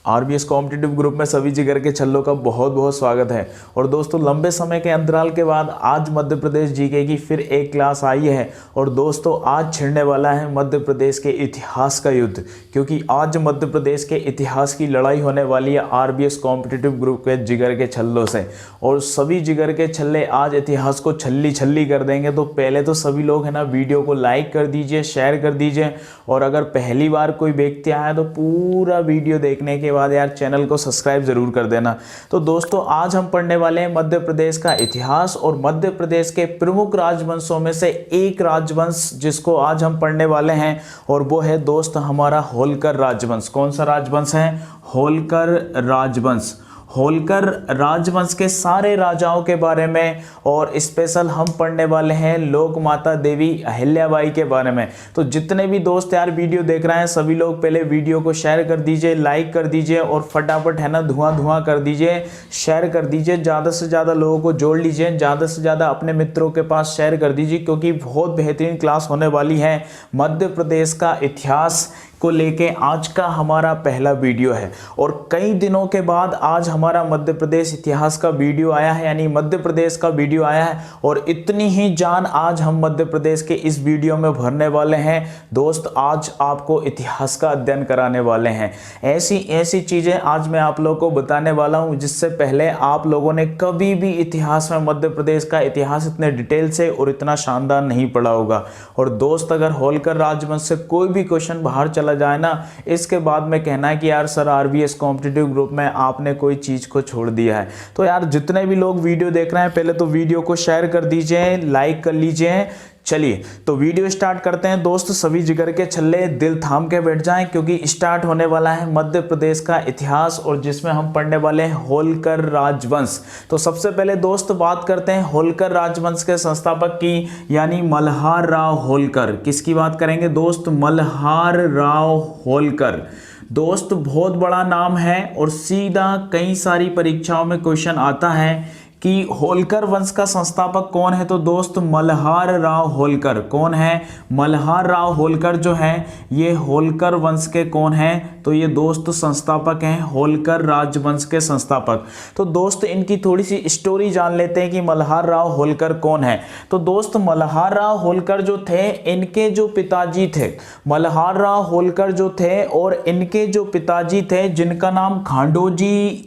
RBS competitive group में सभी जिगर के छल्लों का बहुत बहुत स्वागत है। और दोस्तों लंबे समय के अंतराल के बाद आज मध्य प्रदेश जीके की फिर एक क्लास आई है। और दोस्तों आज छिड़ने वाला है मध्य प्रदेश के इतिहास का युद्ध, क्योंकि आज मध्य प्रदेश के इतिहास की लड़ाई होने वाली है आरबीएस कॉम्पिटिटिव ग्रुप के जिगर के छल्लों से। और सभी जिगर के छल्ले आज इतिहास को छल्ली छल्ली कर देंगे। तो पहले तो सभी लोग है ना वीडियो को लाइक कर दीजिए, शेयर कर दीजिए, और अगर पहली बार कोई व्यक्ति आया तो पूरा वीडियो देखने के बाद यार चैनल को सब्सक्राइब जरूर कर देना। तो दोस्तों आज हम पढ़ने वाले हैं मध्य प्रदेश का इतिहास और मध्य प्रदेश के प्रमुख राजवंशों में से एक राजवंश जिसको आज हम पढ़ने वाले हैं, और वो है दोस्त हमारा होलकर राजवंश। कौन सा राजवंश है? होलकर राजवंश। होलकर राजवंश के सारे राजाओं के बारे में और स्पेशल हम पढ़ने वाले हैं लोक माता देवी अहिल्याबाई के बारे में। तो जितने भी दोस्त यार वीडियो देख रहे हैं सभी लोग पहले वीडियो को शेयर कर दीजिए, लाइक कर दीजिए और फटाफट है ना धुआं धुआं कर दीजिए, शेयर कर दीजिए, ज़्यादा से ज़्यादा लोगों को जोड़ लीजिए, ज़्यादा से ज़्यादा अपने मित्रों के पास शेयर कर दीजिए, क्योंकि बहुत बेहतरीन क्लास होने वाली है। मध्य प्रदेश का इतिहास को लेके आज का हमारा पहला वीडियो है और कई दिनों के बाद आज हमारा मध्य प्रदेश इतिहास का वीडियो आया है, यानी मध्य प्रदेश का वीडियो आया है। और इतनी ही जान आज हम मध्य प्रदेश के इस वीडियो में भरने वाले हैं दोस्त। आज आपको इतिहास का अध्ययन कराने वाले हैं, ऐसी ऐसी चीज़ें आज मैं आप लोगों को बताने वाला हूं जिससे पहले आप लोगों ने कभी भी इतिहास में मध्य प्रदेश का इतिहास इतने डिटेल से और इतना शानदार नहीं पढ़ा होगा। और दोस्त अगर होलकर राजवंश से कोई भी क्वेश्चन बाहर चला जाए ना, इसके बाद में कहना है कि यार सर आरबीएस कॉम्पिटिटिव ग्रुप में आपने कोई चीज को छोड़ दिया है। तो यार जितने भी लोग वीडियो देख रहे हैं पहले तो वीडियो को शेयर कर दीजिए, लाइक कर लीजिए। चलिए तो वीडियो स्टार्ट करते हैं दोस्त। सभी जिगर के छल्ले दिल थाम के बैठ जाएं, क्योंकि स्टार्ट होने वाला है मध्य प्रदेश का इतिहास और जिसमें हम पढ़ने वाले हैं होलकर राजवंश। तो सबसे पहले दोस्त बात करते हैं होलकर राजवंश के संस्थापक की, यानी मल्हार राव होलकर। किसकी बात करेंगे दोस्त? मल्हार राव होलकर। दोस्त बहुत बड़ा नाम है और सीधा कई सारी परीक्षाओं में क्वेश्चन आता है कि होलकर वंश का संस्थापक कौन है। तो दोस्त मल्हार राव होलकर कौन है? मल्हार राव होलकर जो है ये होलकर वंश के कौन है? तो ये दोस्त संस्थापक हैं, होलकर राजवंश के संस्थापक। तो दोस्त इनकी थोड़ी सी स्टोरी जान लेते हैं कि मल्हार राव होलकर कौन है। तो दोस्त मल्हार राव होलकर जो थे, इनके जो पिताजी थे, मल्हार राव होलकर जो थे और इनके जो पिताजी थे जिनका नाम खांडोजी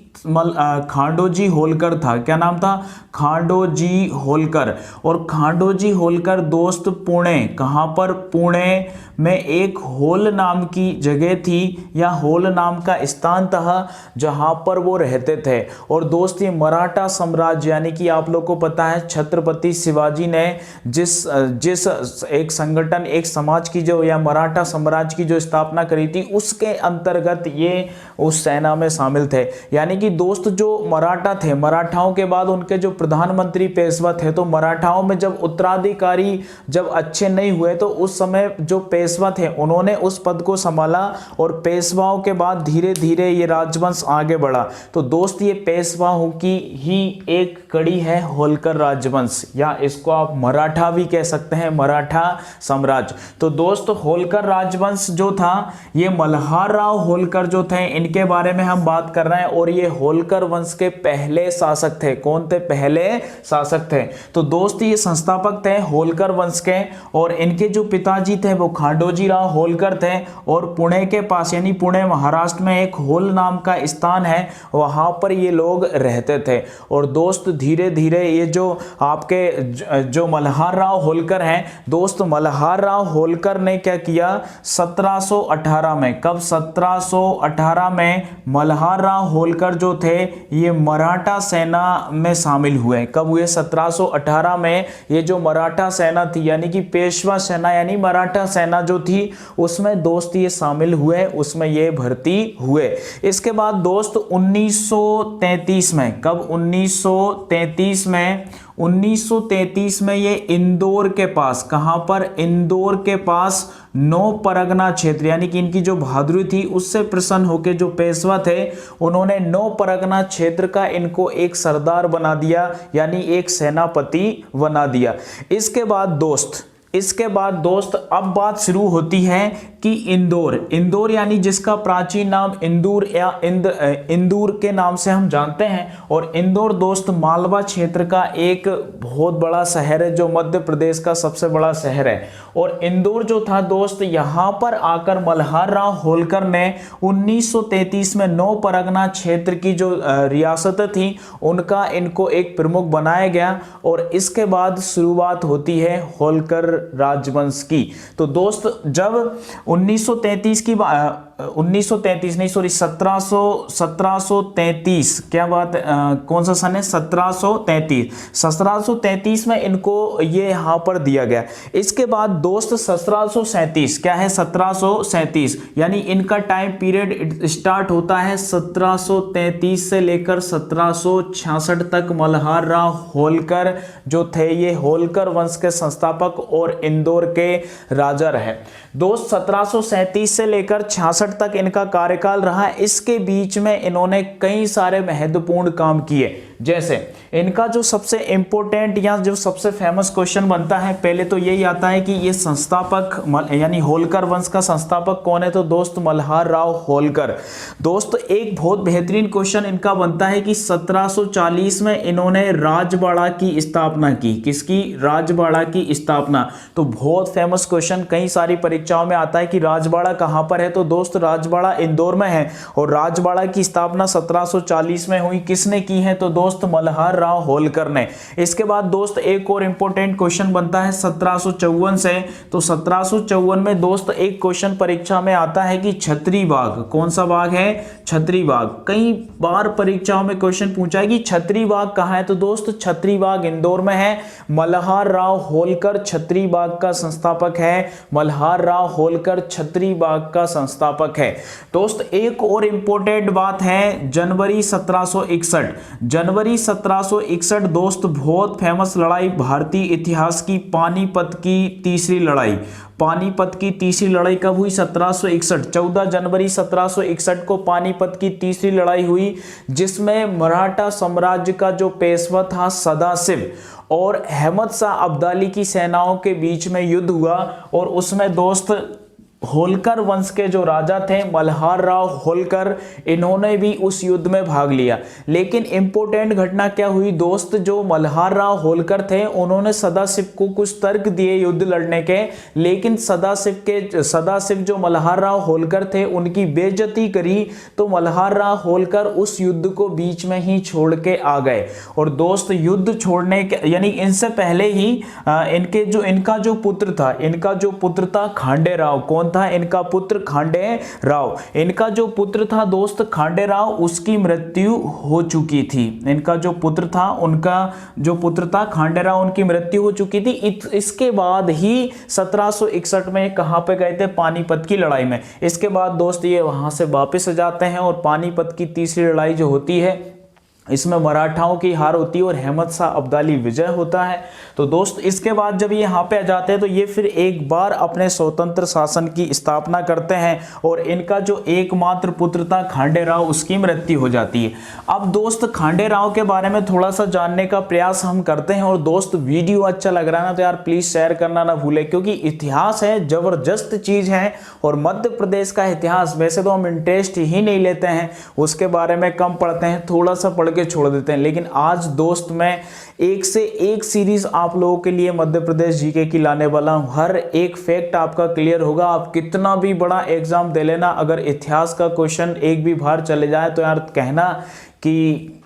होलकर था। क्या नाम था? खांडोजी होलकर। और खांडोजी होलकर दोस्त पुणे, कहां पर? पुणे में एक होल नाम की जगह थी या होल नाम का स्थान था जहां पर वो रहते थे। और दोस्त ये मराठा साम्राज्य, यानी कि आप लोग को पता है छत्रपति शिवाजी ने जिस एक संगठन, एक समाज की जो या मराठा साम्राज्य की जो स्थापना करी थी, उसके अंतर्गत ये उस सेना में शामिल थे। यानी कि दोस्त जो मराठा थे, मराठाओं के बाद उनके जो प्रधानमंत्री पेशवा थे, तो मराठाओं में जब उत्तराधिकारी जब अच्छे नहीं हुए तो उस समय जो पेशवा थे उन्होंने उस पद को संभाला और पेशवाओं के बाद धीरे धीरे ये राजवंश आगे बढ़ा। तो दोस्त ये पेशवाओं की ही एक कड़ी है होलकर राजवंश, या इसको आप मराठा भी कह सकते हैं, मराठा साम्राज्य। तो दोस्त होलकर राजवंश जो था, ये मल्हार राव होलकर जो थे इनके बारे में हम बात कर रहे हैं। और ये होलकर वंश के पहले शासक थे। कौन थे? पहले शासक थे। तो दोस्त ये संस्थापक थे होलकर वंश के और इनके जो पिताजी थे वो खांडोजी राव होलकर थे। और पुणे के पास, यानी पुणे महाराष्ट्र में एक होल नाम का स्थान है, वहां पर ये लोग रहते थे। और दोस्त धीरे धीरे ये जो आपके जो मल्हार राव होलकर हैं, दोस्त मल्हार राव होलकर ने क्या किया 1718 में, कब? 1718 में मल्हार राव होलकर जो थे ये मराठा सेना में शामिल हुए। कब हुए? 1718 में ये जो मराठा सेना थी, यानी कि पेशवा सेना, यानी मराठा सेना जो थी उसमें दोस्त ये शामिल हुए, उसमें ये भर्ती हुए। इसके बाद दोस्त 1933 में, कब? 1933 में ये इंदौर के पास, कहां पर? इंदौर के पास नौ परगना क्षेत्र, यानी कि इनकी जो बहादुरी थी उससे प्रसन्न होकर जो पेशवा थे उन्होंने नौ परगना क्षेत्र का इनको एक सरदार बना दिया, यानी एक सेनापति बना दिया। इसके बाद दोस्त इसके बाद दोस्त अब बात शुरू होती है कि इंदौर यानी जिसका प्राचीन नाम इंदूर या इंदूर के नाम से हम जानते हैं। और इंदौर दोस्त मालवा क्षेत्र का एक बहुत बड़ा शहर है, जो मध्य प्रदेश का सबसे बड़ा शहर है। और इंदौर जो था दोस्त, यहाँ पर आकर मल्हार राव होलकर ने 1933 में नौ परगना क्षेत्र की जो रियासतें थी उनका इनको एक प्रमुख बनाया गया। और इसके बाद शुरुआत होती है होलकर राजवंश की। तो दोस्त जब 1933 की 1933 नहीं सॉरी 1733 क्या बात कौन सा सन है 1733 में इनको ये यहाँ पर दिया गया। इसके बाद दोस्त 1737 क्या है 1737 यानी इनका टाइम पीरियड स्टार्ट होता है 1733 से लेकर 1766 तक। मल्हार राव होलकर जो थे ये होलकर वंश के संस्थापक और इंदौर के राजा रहे। दोस्त 1737 से लेकर 66 तक इनका कार्यकाल रहा। इसके बीच में इन्होंने कई सारे महत्वपूर्ण काम किए, जैसे इनका जो सबसे इंपॉर्टेंट या जो सबसे फेमस क्वेश्चन बनता है पहले तो यही आता है कि ये संस्थापक यानी होलकर वंश का संस्थापक कौन है, तो दोस्त मल्हार राव होलकर। दोस्त एक बहुत बेहतरीन क्वेश्चन इनका बनता है कि 1740 में इन्होंने राजवाड़ा की स्थापना की। किसकी? राजवाड़ा की स्थापना। तो बहुत फेमस क्वेश्चन कई सारी परीक्षाओं में आता है कि राजवाड़ा कहां पर है, तो दोस्त राजवाड़ा इंदौर में है। और राजवाड़ा की स्थापना 1740 में हुई। किसने की है, तो दोस्त मल्हार राव होलकर ने। इसके बाद दोस्त एक और इंपॉर्टेंट क्वेश्चन बनता है 1754 से। तो 1754 में दोस्त एक क्वेश्चन परीक्षा में आता है कि छतरी बाग, कौन सा बाग है? छतरी बाग। कई बार परीक्षाओं में क्वेश्चन पूछा है कि छतरी बाग कहां है, तो दोस्त छतरी बाग इंदौर में है। मल्हार राव होलकर छतरी बाग का संस्थापक है। मल्हार राव होलकर छतरी बाग का संस्थापक है। दोस्त एक और इंपॉर्टेंट बात है जनवरी 1761। जनवरी 1761 दोस्त बहुत फेमस लड़ाई भारतीय इतिहास की पानीपत की तीसरी लड़ाई। पानीपत की तीसरी लड़ाई कब हुई? 1761 14 जनवरी 1761 को पानीपत की तीसरी लड़ाई हुई, जिसमें मराठा साम्राज्य का जो पेशवा था सदाशिव और अहमद शाह अब्दाली की सेनाओं के बीच में युद्ध हुआ। और उसमें दोस्त होलकर वंश के जो राजा थे मल्हार राव होलकर, इन्होंने भी उस युद्ध में भाग लिया। लेकिन इंपॉर्टेंट घटना क्या हुई दोस्त, जो मल्हार राव होलकर थे उन्होंने सदाशिव को कुछ तर्क दिए युद्ध लड़ने के, लेकिन सदाशिव जो मल्हार राव होलकर थे उनकी बेइज्जती करी। तो मल्हार राव होलकर उस युद्ध को बीच में ही छोड़ के आ गए। और दोस्त युद्ध छोड़ने के यानी इनसे पहले ही इनका जो पुत्र था खांडे राव। कौन था? इनका पुत्र खांडे राव। इनका जो पुत्र था दोस्त खांडे राव, उसकी मृत्यु हो चुकी थी। इनका जो पुत्र था खांडे राव, उनकी मृत्यु हो चुकी थी। इसके बाद ही 1761 में कहां पे गए थे? पानीपत की लड़ाई में। इसके बाद दोस्त ये वहां से वापस आ जाते हैं और पानीपत की तीसरी लड़ाई जो होती है इसमें मराठाओं की हार होती है और अहमद शाह अब्दाली विजय होता है। तो दोस्त इसके बाद जब ये यहाँ पे आ जाते हैं तो ये फिर एक बार अपने स्वतंत्र शासन की स्थापना करते हैं और इनका जो एकमात्र पुत्र था खांडे राव, उसकी मृत्यु हो जाती है। अब दोस्त खांडे राव के बारे में थोड़ा सा जानने का प्रयास हम करते हैं। और दोस्त वीडियो अच्छा लग रहा है ना तो यार प्लीज शेयर करना ना भूले, क्योंकि इतिहास है जबरदस्त चीज है। और मध्य प्रदेश का इतिहास वैसे तो हम इंटरेस्ट ही नहीं लेते हैं, उसके बारे में कम पढ़ते हैं, थोड़ा सा पढ़ के छोड़ देते हैं। लेकिन आज दोस्त मैं एक से एक सीरीज आप लोगों के लिए मध्य प्रदेश जीके की लाने वाला हूं। हर एक फैक्ट आपका क्लियर होगा। आप कितना भी बड़ा एग्जाम दे लेना, अगर इतिहास का क्वेश्चन एक भी बार चले जाए तो यार कहना कि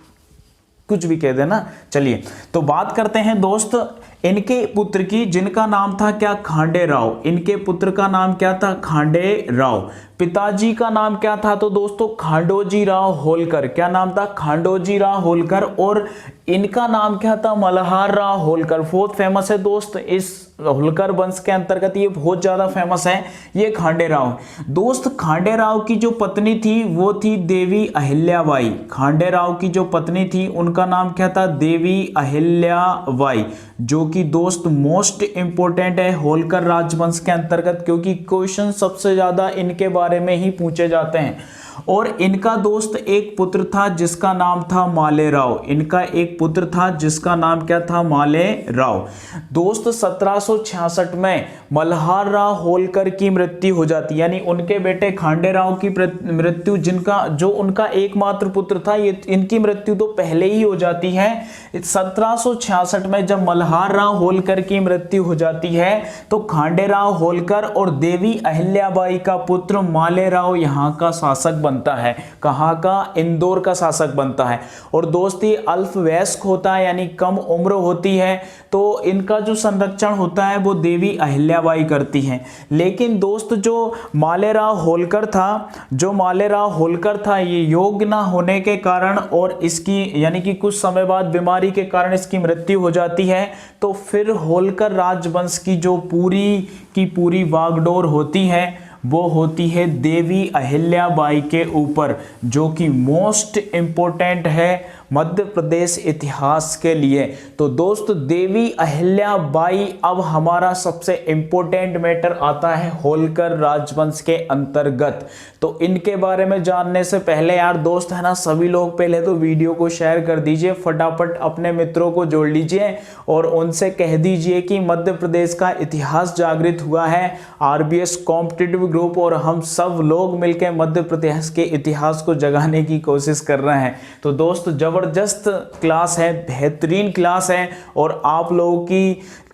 कुछ भी कह देना। चलिए तो बात करते हैं दोस्त इनके पुत्र की, जिनका नाम था क्या? खांडे राव। इनके पुत्र का नाम क्या था? खांडे राव। पिताजी का नाम क्या था? तो दोस्तों खांडोजी राव होलकर। क्या नाम था? खांडोजी राव होलकर। और इनका नाम क्या था? मल्हार राव होलकर। बहुत फेमस है दोस्त, इस होलकर वंश के अंतर्गत ये बहुत ज्यादा फेमस है ये खांडे राव। दोस्त खांडे राव की जो पत्नी थी वो थी देवी अहिल्याबाई। खांडे राव की जो पत्नी थी उनका नाम क्या था? देवी अहिल्याबाई, जो कि दोस्त मोस्ट इंपोर्टेंट है होलकर राजवंश के अंतर्गत, क्योंकि क्वेश्चन सबसे ज्यादा इनके बारे में ही पूछे जाते हैं। और इनका दोस्त एक पुत्र था जिसका नाम था मालेराव। इनका एक पुत्र था जिसका नाम क्या था? मालेराव। दोस्त 1766 में मल्हार राव होलकर की मृत्यु हो जाती, यानी उनके बेटे खांडेराव की मृत्यु, जिनका जो उनका एकमात्र पुत्र था, ये इनकी मृत्यु तो पहले ही हो जाती है। 1766 में जब मल्हार राव होलकर की मृत्यु हो जाती है तो खांडेराव होलकर और देवी अहिल्याबाई का पुत्र मालेराव यहाँ का शासक बनता है। कहाँ का? इंदौर का शासक बनता है। और दोस्त ये अल्पवयस्क होता है, यानी कम उम्र होती है, तो इनका जो संरक्षण होता है वो देवी अहिल्याबाई करती हैं। लेकिन दोस्त जो मालेराव होलकर था ये योग्य ना होने के कारण और इसकी यानी कि कुछ समय बाद बीमारी के कारण इसकी मृत्यु हो जाती है। तो फिर होलकर राजवंश की जो पूरी वागडोर होती है वो होती है देवी अहिल्याबाई के ऊपर, जो कि मोस्ट इंपॉर्टेंट है मध्य प्रदेश इतिहास के लिए। तो दोस्त देवी अहिल्याबाई, अब हमारा सबसे इंपॉर्टेंट मैटर आता है होलकर राजवंश के अंतर्गत। तो इनके बारे में जानने से पहले यार दोस्त है ना, सभी लोग पहले तो वीडियो को शेयर कर दीजिए, फटाफट अपने मित्रों को जोड़ लीजिए और उनसे कह दीजिए कि मध्य प्रदेश का इतिहास जागृत हुआ है आरबीएस कॉम्पिटिटिव ग्रुप, और हम सब लोग मिलकर मध्य प्रदेश के इतिहास को जगाने की कोशिश कर रहे हैं। तो दोस्त जबरदस्त क्लास है, बेहतरीन क्लास है और आप लोगों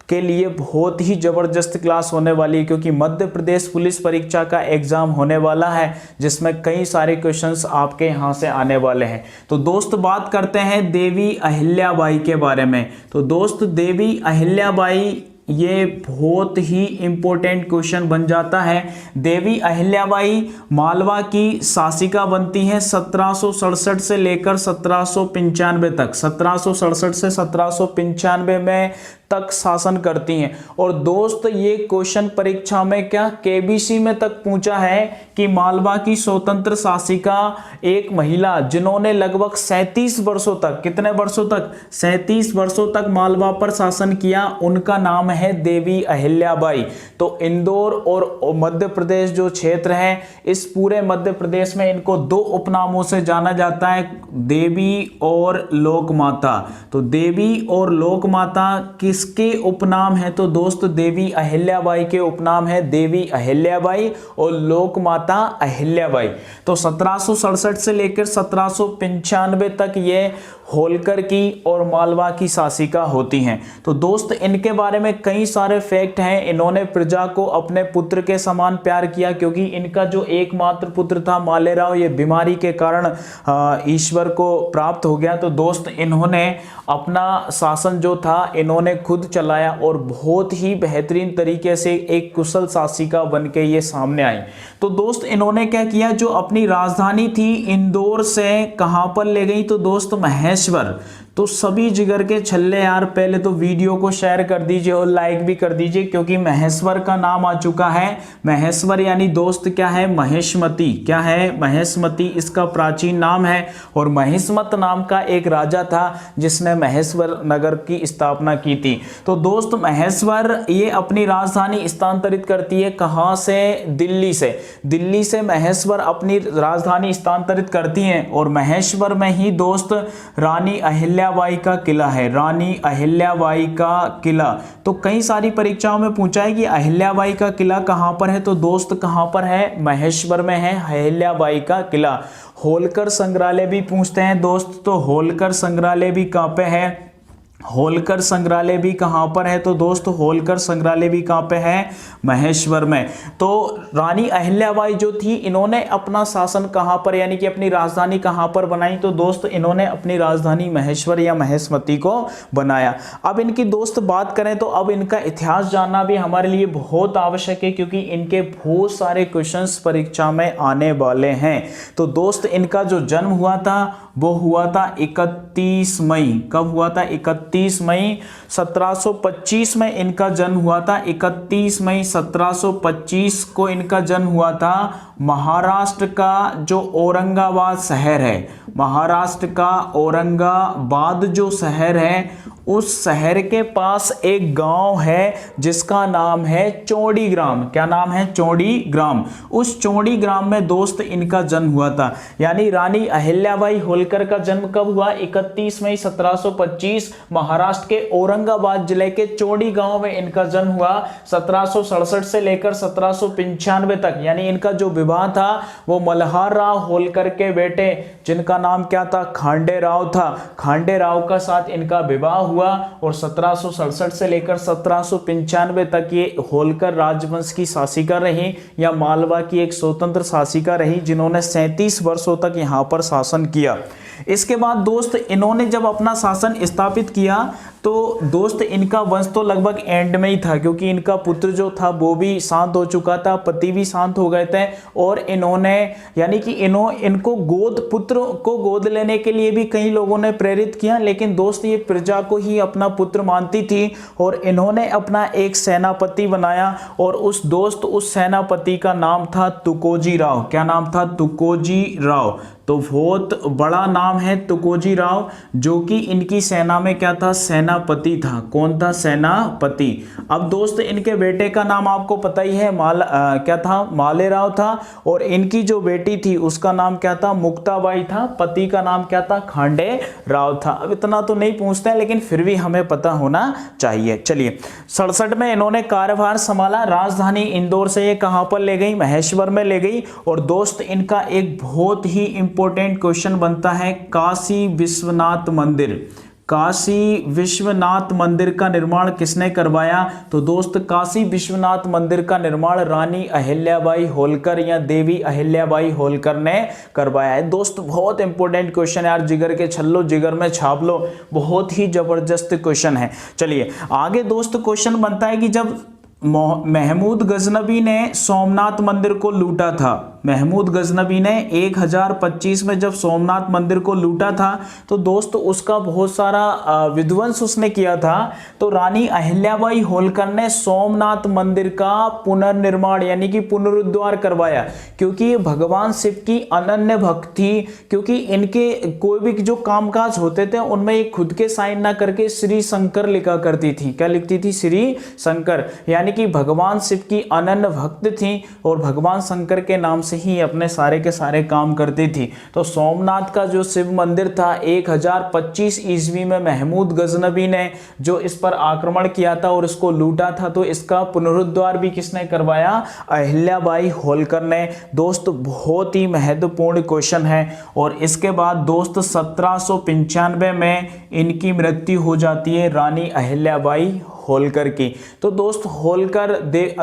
के लिए बहुत ही जबरदस्त क्लास होने वाली है, क्योंकि मध्य प्रदेश पुलिस परीक्षा का एग्जाम होने वाला है जिसमें कई सारे क्वेश्चंस आपके यहां से आने वाले हैं। तो दोस्त बात करते हैं देवी अहिल्याबाई के बारे में। तो दोस्त देवी अहिल्याबाई ये बहुत ही इंपॉर्टेंट क्वेश्चन बन जाता है। देवी अहिल्याबाई मालवा की शासिका बनती है 1767 से लेकर 1795 तक। 1767 से 1795 में तक शासन करती हैं। और दोस्त ये क्वेश्चन परीक्षा में क्या केबीसी में तक पूछा है कि मालवा की स्वतंत्र शासिका एक महिला जिन्होंने लगभग 37 वर्षों तक, कितने वर्षों तक? 37 वर्षों तक मालवा पर शासन किया, उनका नाम है देवी अहिल्याबाई। तो इंदौर और मध्य प्रदेश जो क्षेत्र है, इस पूरे मध्य प्रदेश में इनको दो उपनामों से जाना जाता है, देवी और लोकमाता। तो देवी और लोकमाता किसके उपनाम है? तो दोस्त देवी अहिल्याबाई के उपनाम है देवी अहिल्याबाई और लोकमाता अहिल्याबाई। तो 1767 से लेकर 1795 तक ये होलकर की और मालवा की शासिका होती हैं। तो दोस्त इनके बारे में कई सारे फैक्ट हैं। इन्होंने प्रजा को अपने पुत्र के समान प्यार किया, क्योंकि इनका जो एकमात्र पुत्र था मालेराव, ये बीमारी के कारण ईश्वर को प्राप्त हो गया। तो दोस्त इन्होंने अपना शासन जो था इन्होंने खुद चलाया और बहुत ही बेहतरीन तरीके से एक कुशल शासिका बनके ये सामने आई। तो दोस्त इन्होंने क्या किया, जो अपनी राजधानी थी इंदौर से कहां पर ले गई? तो दोस्त महेश्वर। तो सभी जिगर के छल्ले यार पहले तो वीडियो को शेयर कर दीजिए और लाइक भी कर दीजिए, क्योंकि महेश्वर का नाम आ चुका है। महेश्वर यानी दोस्त क्या है? महेशमती। क्या है? महेशमती इसका प्राचीन नाम है। और महेशमत नाम का एक राजा था जिसने महेश्वर नगर की स्थापना की थी। तो दोस्त महेश्वर ये अपनी राजधानी स्थानांतरित करती है कहां से? दिल्ली से। दिल्ली से महेश्वर अपनी राजधानी स्थानांतरित करती हैं और महेश्वर में ही दोस्त रानी अहिल्याबाई का किला है। रानी अहिल्याबाई का किला। तो कई सारी परीक्षाओं में पूछा है कि अहिल्याबाई का किला कहां पर है? तो दोस्त कहां पर है? महेश्वर में है अहिल्याबाई का किला। होलकर संग्रहालय भी पूछते हैं दोस्त, तो होलकर संग्रहालय भी कहां पे है? होलकर संग्रहालय भी कहां पर है? तो दोस्त होलकर संग्रहालय भी कहां पे है? महेश्वर में। तो रानी अहिल्याबाई जो थी इन्होंने अपना शासन कहां पर यानी कि अपनी राजधानी कहां पर बनाई? तो दोस्त इन्होंने अपनी राजधानी महेश्वर या महेशमती को बनाया। अब इनकी दोस्त बात करें तो अब इनका इतिहास जानना भी हमारे लिए बहुत आवश्यक है, क्योंकि इनके बहुत सारे क्वेश्चंस परीक्षा में आने वाले हैं। तो दोस्त इनका जो जन्म हुआ था वो हुआ था 31 मई। कब हुआ था? 31 मई 1725 में इनका जन्म हुआ था। 31 मई 1725 को इनका जन्म हुआ था महाराष्ट्र का जो औरंगाबाद शहर है, महाराष्ट्र का औरंगाबाद जो शहर है, उस शहर के पास एक गांव है जिसका नाम है चौड़ीग्राम। क्या नाम है? चौड़ीग्राम। उस चौड़ीग्राम में दोस्त इनका जन्म हुआ था। यानी रानी अहिल्याबाई होलकर का जन्म कब हुआ? 31 मई 1725 महाराष्ट्र के औरंगाबाद जिले के चौड़ी गांव में इनका जन्म हुआ। 1767 से लेकर 1795 तक, यानी इनका जो विवाह था वो मल्हार राव होलकर के बेटे, जिनका नाम क्या था? खांडे राव था। खांडे राव का साथ इनका विवाह हुआ और 1767 से लेकर 1795 तक ये होलकर राजवंश की शासिका रही, या मालवा की एक स्वतंत्र शासिका रही, जिन्होंने 37 वर्षों तक यहाँ पर शासन किया। इसके बाद दोस्त इन्होंने जब अपना शासन स्थापित किया तो दोस्त इनका वंश तो लगभग एंड में ही था, क्योंकि इनका पुत्र जो था वो भी शांत हो चुका था, पति भी शांत हो गए थे, और इन्होंने यानी कि इनको पुत्र को गोद लेने के लिए भी कई लोगों ने प्रेरित किया, लेकिन दोस्त ये प्रजा को ही अपना पुत्र मानती थी और इन्होंने अपना एक सेनापति बनाया, और उस सेनापति का नाम था तुकोजी राव। क्या नाम था? तुकोजी राव। तो बहुत बड़ा नाम है तुकोजी राव, जो कि इनकी सेना में क्या था? सेनापति था। कौन था? सेनापति। अब दोस्त इनके बेटे का नाम आपको पता ही है, क्या था? मालेराव था। और इनकी जो बेटी थी उसका नाम क्या था? मुक्ताबाई था। पति का नाम क्या था? खांडे राव था। अब इतना तो नहीं पूछते हैं, लेकिन फिर भी हमें पता होना चाहिए। चलिए, 67 में इन्होंने कार्यभार संभाला। राजधानी इंदौर से ये कहां पर ले गई? महेश्वर में ले गई। और दोस्त इनका एक बहुत ही इंपॉर्टेंट क्वेश्चन बनता है, काशी विश्वनाथ मंदिर। काशी विश्वनाथ मंदिर का निर्माण किसने करवाया? तो दोस्त काशी विश्वनाथ मंदिर का निर्माण रानी अहिल्याबाई होलकर या देवी अहिल्याबाई होलकर ने करवाया है। दोस्त बहुत इंपॉर्टेंट क्वेश्चन यार, जिगर के छल्लो जिगर में छाप लो, बहुत ही जबरदस्त क्वेश्चन है। चलिए आगे दोस्त क्वेश्चन बनता है कि जब महमूद गजनबी ने सोमनाथ मंदिर को लूटा था, महमूद गजनबी ने 1025 में जब सोमनाथ मंदिर को लूटा था, तो दोस्त उसका बहुत सारा विध्वंस उसने किया था। तो रानी अहिल्याबाई होलकर ने सोमनाथ मंदिर का पुनर्निर्माण यानी कि पुनरुद्धार करवाया, क्योंकि ये भगवान शिव की अनन्य भक्त थी। क्योंकि इनके कोई भी जो कामकाज होते थे उनमें ये खुद के साइन ना करके श्री शंकर लिखा करती थी। क्या लिखती थी? श्री शंकर। यानी कि भगवान शिव की अनन्य भक्त थी और भगवान शंकर के नाम से ही अपने सारे के सारे काम करती थी। तो सोमनाथ का जो शिव मंदिर था 1025 ईस्वी में महमूद गजनबी ने जो इस पर आक्रमण किया था और इसको लूटा था, तो इसका पुनरुद्धार भी किसने करवाया? अहिल्याबाई होलकर ने। दोस्त बहुत ही महत्वपूर्ण क्वेश्चन है। और इसके बाद दोस्त 1795 में इनकी मृत्यु हो जाती है रानी अहिल्याबाई होलकर की। तो दोस्त होलकर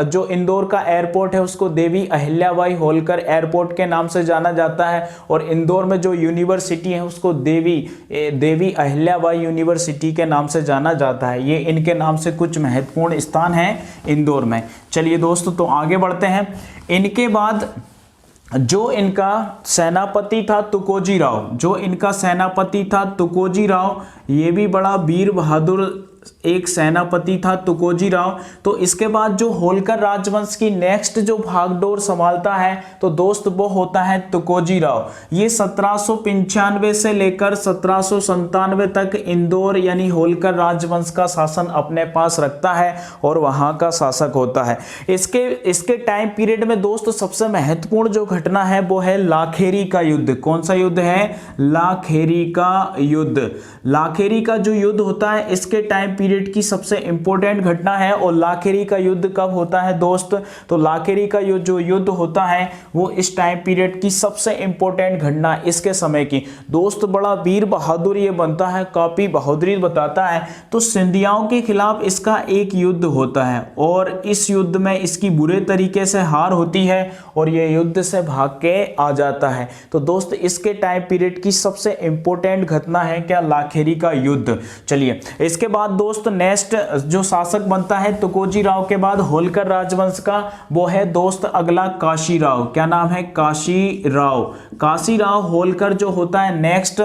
जो इंदौर का एयरपोर्ट है उसको देवी अहिल्याबाई होलकर एयरपोर्ट के नाम से जाना जाता है, और इंदौर में जो यूनिवर्सिटी है उसको देवी अहिल्याबाई यूनिवर्सिटी के नाम से जाना जाता है। ये इनके नाम से कुछ महत्वपूर्ण स्थान हैं इंदौर में। चलिए दोस्तों, तो आगे बढ़ते हैं। इनके बाद जो इनका सेनापति था तुकोजी राव, ये भी बड़ा वीर बहादुर एक सेनापति था तुकोजी राव। तो इसके बाद जो होलकर राजवंश की नेक्स्ट जो भागडोर संभालता है तो दोस्त वो होता है तुकोजी राव। ये 1795 से लेकर 1797 तक इंदौर यानी होलकर राजवंश का शासन अपने पास रखता है और वहां का शासक होता है। इसके टाइम पीरियड में दोस्त सबसे महत्वपूर्ण जो घटना है वो है लाखेरी का युद्ध। कौन सा युद्ध है? लाखेरी का युद्ध। लाखेरी का जो युद्ध होता है इसके टाइम पीरियड की सबसे इंपॉर्टेंट घटना है। और लाखेरी का युद्ध कब होता है दोस्त? तो लाखेरी का जो युद्ध होता है वो इस टाइम पीरियड की सबसे इंपॉर्टेंट घटना इसके समय की। दोस्त बड़ा वीर बहादुर ये बनता है, काफी बहादुरी बताता है। तो सिंधियाओं के खिलाफ इसका एक युद्ध होता है और इस युद्ध में इसकी बुरे तरीके से हार होती है और ये युद्ध से भाग के आ जाता है। तो दोस्त इसके टाइम पीरियड की सबसे इंपॉर्टेंट घटना है क्या? लाखेरी का युद्ध। चलिए इसके बाद दोस्त नेक्स्ट जो शासक बनता है तुकोजी राव के बाद होलकर राजवंश का, वो है दोस्त अगला काशी राव। क्या नाम है? काशी राव। काशी राव होलकर जो होता है नेक्स्ट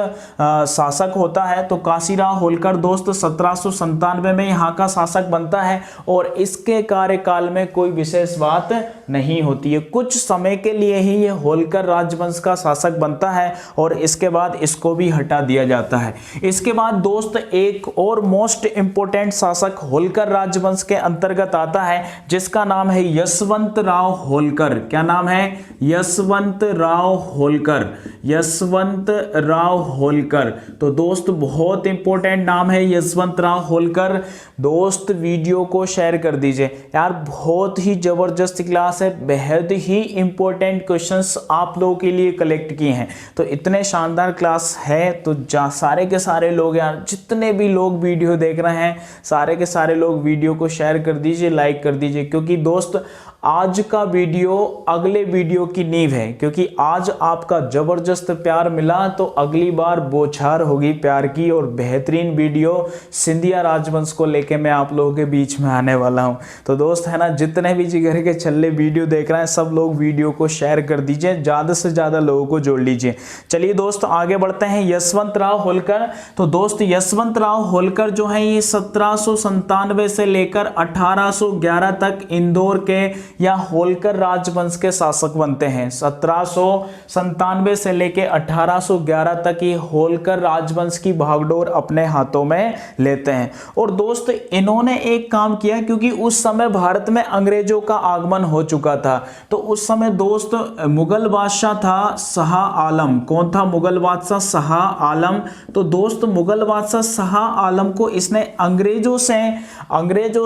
शासक होता है। तो काशी राव होलकर दोस्त 1797 में यहाँ का शासक बनता है और इसके कार्यकाल में कोई विशेष बात नहीं होती है, कुछ समय के लिए ही ये होलकर राजवंश का शासक बनता है और इसके बाद इसको भी हटा दिया जाता है। इसके बाद दोस्त एक और मोस्ट इंपोर्टेंट शासक होलकर राजवंश के अंतर्गत आता है जिसका नाम है यशवंत राव होलकर। क्या नाम है? यशवंत राव होलकर। यशवंत राव होलकर। तो दोस्त बहुत इंपॉर्टेंट नाम है यशवंत राव होलकर। दोस्त वीडियो को शेयर कर दीजिए यार, बहुत ही जबरदस्त क्लास है, बेहद ही इंपॉर्टेंट क्वेश्चंस आप लोगों के लिए कलेक्ट किए हैं। तो इतने शानदार क्लास है तो सारे के सारे लोग यार, जितने भी लोग वीडियो देख रहे हैं सारे के सारे लोग वीडियो को शेयर कर दीजिए, लाइक कर दीजिए, क्योंकि दोस्त आज का वीडियो अगले वीडियो की नींव है। क्योंकि आज आपका जबरदस्त प्यार मिला तो अगली बार बौछार होगी प्यार की और बेहतरीन वीडियो सिंधिया राजवंश को लेके मैं आप लोगों के बीच में आने वाला हूं। तो दोस्त है ना, जितने भी जिगर के छल्ले वीडियो देख रहे हैं सब लोग वीडियो को शेयर कर दीजिए, ज़्यादा से ज़्यादा लोगों को जोड़ लीजिए। चलिए दोस्त आगे बढ़ते हैं। यशवंत राव होलकर। तो दोस्त यशवंत राव होलकर जो है ये 1797 से लेकर 1811 तक इंदौर के या होलकर राजवंश के शासक बनते हैं। 1797 से लेकर 1811 तक ये होलकर राजवंश की भागडोर अपने हाथों में लेते हैं। और दोस्त इन्होंने एक काम किया, क्योंकि उस समय भारत में अंग्रेजों का आगमन हो चुका था। तो उस समय दोस्त मुगल बादशाह था शाह आलम। कौन था? मुगल बादशाह शाह आलम। तो दोस्त मुगल बादशाह शाह आलम को इसने अंग्रेजों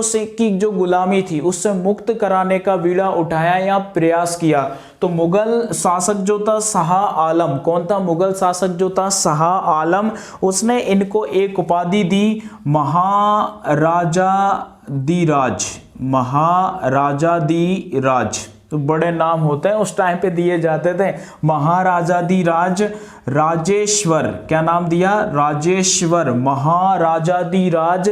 से की जो गुलामी थी उससे मुक्त कराने का बीड़ा उठाया या प्रयास किया। तो मुगल शासक जो था शाह आलम, कौन था? मुगल शासक जो था शाह आलम, उसने इनको एक उपाधि दी महाराजाधिराज। महाराजाधिराज तो बड़े नाम होते हैं, उस टाइम पे दिए जाते थे। महाराजाधिराज राजेश्वर। क्या नाम दिया? राजेश्वर। महाराजाधिराज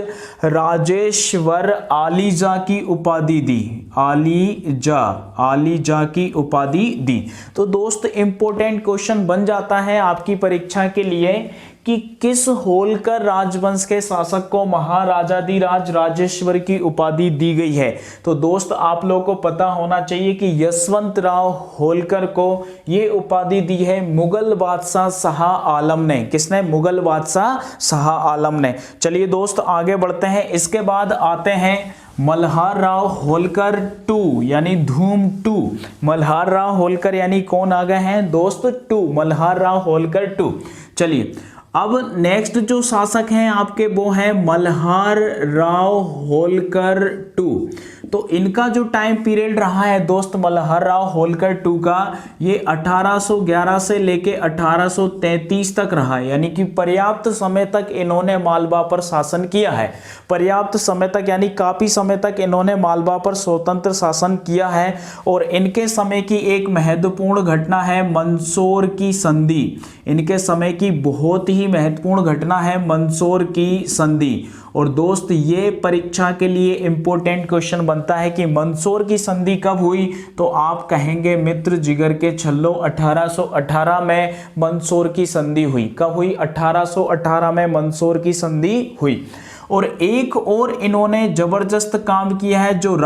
राजेश्वर आलीजा की उपाधि दी। आलीजा की उपाधि दी। तो दोस्त इंपॉर्टेंट क्वेश्चन बन जाता है आपकी परीक्षा के लिए कि किस होलकर राजवंश के शासक को महाराजाधिराज राजेश्वर की उपाधि दी गई है। तो दोस्त आप लोगों को पता होना चाहिए कि यशवंत राव होलकर को ये उपाधि दी है मुगल बादशाह शाह आलम ने। किसने? मुगल बादशाह शाह आलम ने। चलिए दोस्त आगे बढ़ते हैं। इसके बाद आते हैं मल्हार राव होलकर 2 यानी धूम 2। मल्हार राव होलकर यानी कौन आ गए हैं दोस्त? 2। मल्हार राव होलकर 2। चलिए अब नेक्स्ट जो शासक हैं आपके वो हैं मल्हार राव होलकर 2। तो इनका जो टाइम पीरियड रहा है दोस्त मल्हार राव होलकर 2 का, ये 1811 से लेके 1833 तक रहा है। यानी कि पर्याप्त समय तक इन्होंने मालवा पर शासन किया है। पर्याप्त समय तक यानी काफ़ी समय तक इन्होंने मालवा पर स्वतंत्र शासन किया है। और इनके समय की एक महत्वपूर्ण घटना है मंदसौर की संधि। इनके समय की बहुत ही महत्वपूर्ण घटना है मंदसौर की संधि। और दोस्त ये परीक्षा के लिए इंपॉर्टेंट क्वेश्चन बनता है कि मंदसौर की संधि कब हुई? तो आप कहेंगे मित्र जिगर के छल्लो 1818 में मंदसौर की संधि हुई। कब हुई? 1818 में मंदसौर की संधि हुई। और एक और इन्होंने जबरदस्त काम किया है, जो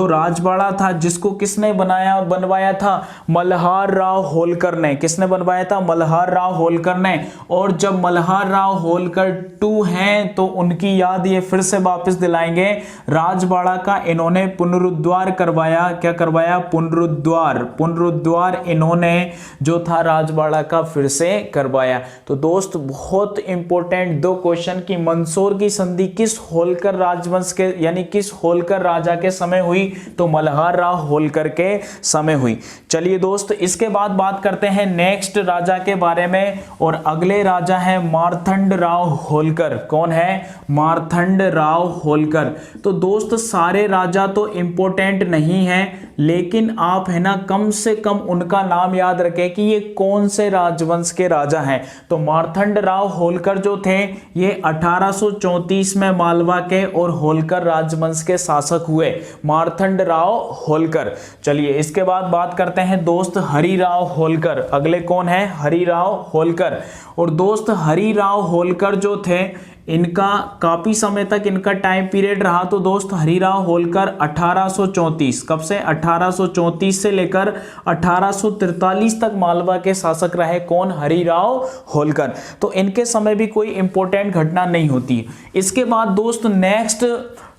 राजबाड़ा था जिसको किसने बनवाया था? मल्हार राव होलकर ने। किसने बनवाया था? मल्हार राव होलकर ने। और जब मल्हार राव होलकर 2 हैं तो उनकी याद ये फिर से वापस दिलाएंगे। राजबाड़ा का इन्होंने पुनरुद्धार करवाया। क्या करवाया? पुनरुद्धार इन्होंने जो था राजबाड़ा का फिर से करवाया। तो दोस्त बहुत इंपॉर्टेंट 2 क्वेश्चन की मंदसौर की संधि किस होलकर राजवंश के यानी किस होलकर राजा के समय हुई? तो मल्हार राव होलकर के समय हुई। चलिए दोस्त इसके बाद बात करते हैं नेक्स्ट राजा के बारे में। और अगले राजा हैं मार्तंड राव होलकर। कौन है? मार्तंड राव होलकर। तो दोस्त सारे राजा तो इंपॉर्टेंट नहीं हैं, लेकिन आप है ना कम से कम उनका नाम याद रखें कि ये कौन से राजवंश के राजा हैं। तो मार्तंड राव होलकर जो थे ये 18 1834 में मालवा के और होलकर राजवंश के शासक हुए, मार्तंड राव होलकर। चलिए इसके बाद बात करते हैं दोस्त हरिराव होलकर। अगले कौन है? हरिराव होलकर। और दोस्त हरिराव होलकर जो थे, इनका काफी समय तक इनका टाइम पीरियड रहा। तो दोस्त हरिराव होलकर 1834, कब से? 1834 से लेकर 1843 तक मालवा के शासक रहे। कौन? हरिराव होलकर। तो इनके समय भी कोई इंपॉर्टेंट घटना नहीं होती। इसके बाद दोस्त नेक्स्ट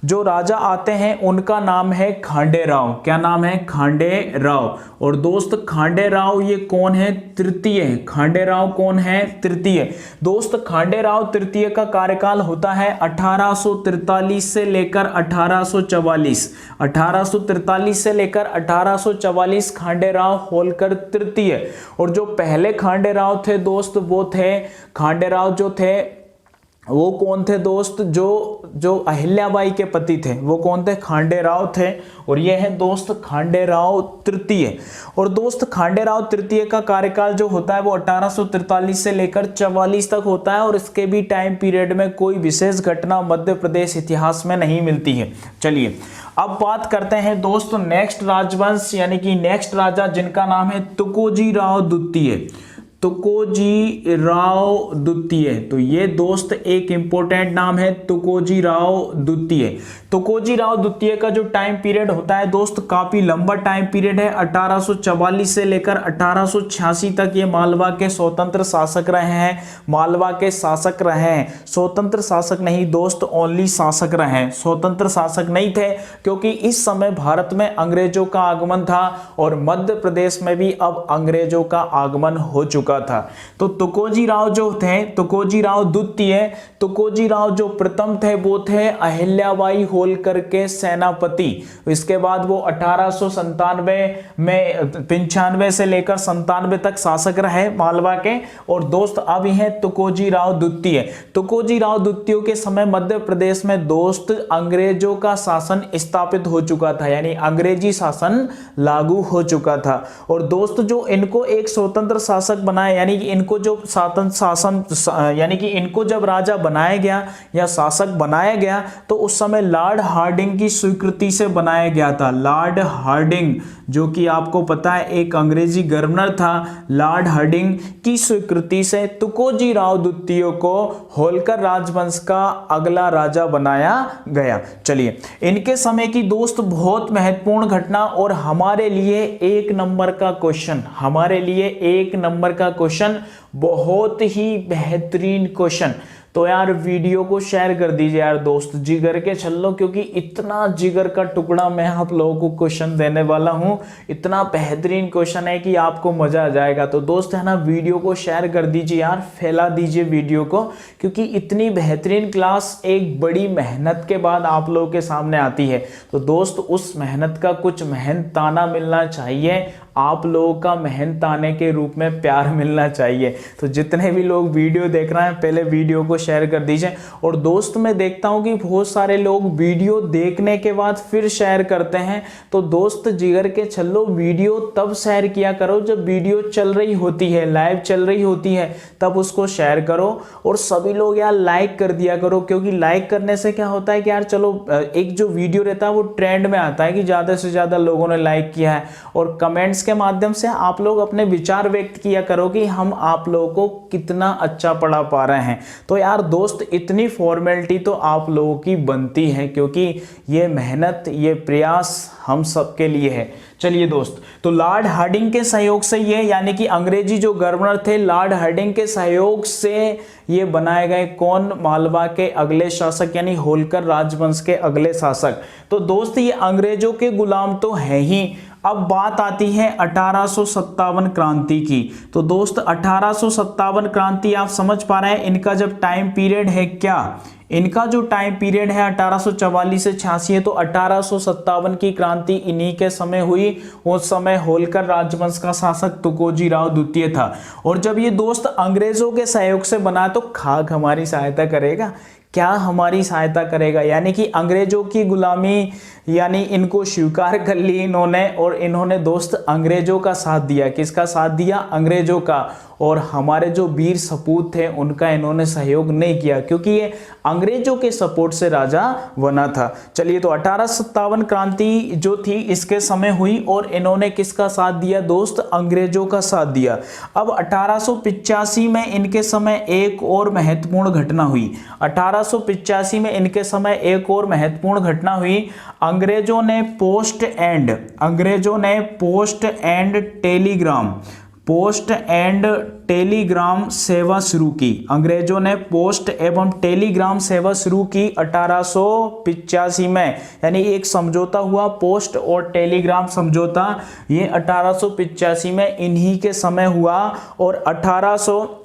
जो राजा आते हैं उनका नाम है खांडेराव। क्या नाम है? खांडेराव। और दोस्त खांडेराव ये कौन है? तृतीय। खांडेराव कौन है? तृतीय। दोस्त खांडेराव तृतीय का कार्यकाल होता है 1843 से लेकर 1844। 1843 से लेकर 1844 खांडेराव होलकर तृतीय। और जो पहले खांडेराव थे दोस्त, वो थे खांडेराव जो थे वो कौन थे दोस्त? जो अहिल्याबाई के पति थे, वो कौन थे? खांडेराव थे। और ये है दोस्त खांडेराव तृतीय। और दोस्त खांडेराव तृतीय का कार्यकाल जो होता है वो 1843 से लेकर 44 तक होता है। और इसके भी टाइम पीरियड में कोई विशेष घटना मध्य प्रदेश इतिहास में नहीं मिलती है। चलिए अब बात करते हैं दोस्त नेक्स्ट राजवंश यानी कि नेक्स्ट राजा, जिनका नाम है तुकोजी राव द्वितीय। तुकोजी राव द्वितीय। तो ये दोस्त एक इंपॉर्टेंट नाम है, तुकोजी राव द्वितीय। तुकोजी राव द्वितीय का जो टाइम पीरियड होता है दोस्त, काफी लंबा टाइम पीरियड है। 1844 से लेकर 1886 तक ये मालवा के स्वतंत्र शासक रहे हैं। मालवा के शासक रहे हैं, स्वतंत्र शासक नहीं दोस्त, ओनली शासक रहे हैं, स्वतंत्र शासक नहीं थे, क्योंकि इस समय भारत में अंग्रेजों का आगमन था और मध्य प्रदेश में भी अब अंग्रेजों का आगमन हो चुका था। तो तुकोजी राव जो थे, तुकोजी राव द्वितीय, तुकोजी राव जो प्रथम थे वो थे अहिल्याबाई होलकर के सेनापति। इसके बाद वो 1897 में 95 से लेकर 97 तक शासक रहे मालवा के। और दोस्त अब हैं तुकोजी राव द्वितीय। तुकोजी राव द्वितीय के समय मध्य प्रदेश में दोस्त अंग्रेजों का शासन स्थापित हो चुका था, यानी अंग्रेजी शासन लागू हो चुका था। और दोस्त जो इनको एक स्वतंत्र शासक बनाया, यानी कि इनको जो शासन यानी कि इनको जब राजा बनाया गया या शासक बनाया गया तो उस समय लॉर्ड हार्डिंग की स्वीकृति से बनाया गया था। लॉर्ड हार्डिंग जो कि आपको पता है एक अंग्रेजी गवर्नर था, लॉर्ड हार्डिंग की स्वीकृति से तुकोजी राव द्वितीय को होलकर राजवंश का अगला राजा बनाया गया। चलिए इनके समय की दोस्त बहुत महत्वपूर्ण घटना और हमारे लिए एक नंबर का क्वेश्चन, हमारे लिए एक नंबर का क्वेश्चन, बहुत ही बेहतरीन क्वेश्चन। तो यार वीडियो को शेयर कर दीजिए यार दोस्त, जिगर के छल लो, क्योंकि इतना जिगर का टुकड़ा मैं आप लोगों को क्वेश्चन देने वाला हूं, इतना बेहतरीन क्वेश्चन है कि आपको मजा आ जाएगा। तो दोस्त है ना, वीडियो को शेयर कर दीजिए यार, फैला दीजिए वीडियो को, क्योंकि इतनी बेहतरीन क्लास एक बड़ी मेहनत के बाद आप लोगों के सामने आती है। तो दोस्त उस मेहनत का कुछ मेहनताना मिलना चाहिए, आप लोगों का मेहनताने के रूप में प्यार मिलना चाहिए। तो जितने भी लोग वीडियो देख रहे हैं पहले वीडियो को शेयर कर दीजिए। और दोस्त मैं देखता हूं कि बहुत सारे लोग वीडियो देखने के बाद फिर शेयर करते हैं। तो दोस्त जिगर के छल्लो, वीडियो तब शेयर किया करो जब वीडियो चल रही होती है, लाइव चल रही होती है, तब उसको शेयर करो। और सभी लोग यार लाइक कर दिया करो, क्योंकि लाइक करने से क्या होता है कि यार चलो एक जो वीडियो रहता है वो ट्रेंड में आता है कि ज्यादा से ज्यादा लोगों ने लाइक किया है। और कमेंट्स के माध्यम से आप लोग अपने विचार व्यक्त किया करो कि हम आप लोगों को कितना अच्छा पढ़ा पा रहे हैं। तो यार दोस्त इतनी फॉर्मेलिटी तो आप लोगों की बनती है, क्योंकि ये मेहनत, ये प्रयास हम सबके लिए है। चलिए दोस्त, तो लॉर्ड हार्डिंग के सहयोग से ये, यानी कि अंग्रेजी जो गवर्नर थे, लॉर्ड हार्डिंग के सहयोग से ये बनाए गए कौन? मालवा के अगले शासक, यानी होलकर राजवंश के अगले शासक। तो दोस्त ये अंग्रेजों के गुलाम तो है ही। अब बात आती है 1857 क्रांति की। तो दोस्त 1857 क्रांति आप समझ पा रहे हैं, इनका जब टाइम पीरियड है क्या, इनका जो टाइम पीरियड है 1844 से 86 है। तो 1857 की क्रांति इन्हीं के समय हुई। उस समय होलकर राजवंश का शासक तुकोजी राव द्वितीय था। और जब ये दोस्त अंग्रेजों के सहयोग से बना, तो खाक हमारी सहायता करेगा, क्या हमारी सहायता करेगा, यानी कि अंग्रेजों की गुलामी यानी इनको स्वीकार कर ली इन्होंने, और इन्होंने दोस्त अंग्रेजों का साथ दिया। किसका साथ दिया? अंग्रेजों का। और हमारे जो वीर सपूत थे उनका इन्होंने सहयोग नहीं किया, क्योंकि ये अंग्रेजों के सपोर्ट से राजा बना था। चलिए, तो 1857 क्रांति जो थी इसके समय हुई, और इन्होंने किसका साथ दिया दोस्त? अंग्रेजों का साथ दिया। अब 1885 में इनके समय एक और महत्वपूर्ण घटना हुई। 1885 में इनके समय एक और महत्वपूर्ण घटना हुई। अंग्रेजों ने पोस्ट एंड टेलीग्राम सेवा शुरू की। अंग्रेजों ने पोस्ट एवं टेलीग्राम सेवा शुरू की 1885 में, यानी एक समझौता हुआ, पोस्ट और टेलीग्राम समझौता, ये 1885 में इन्हीं के समय हुआ। और 1800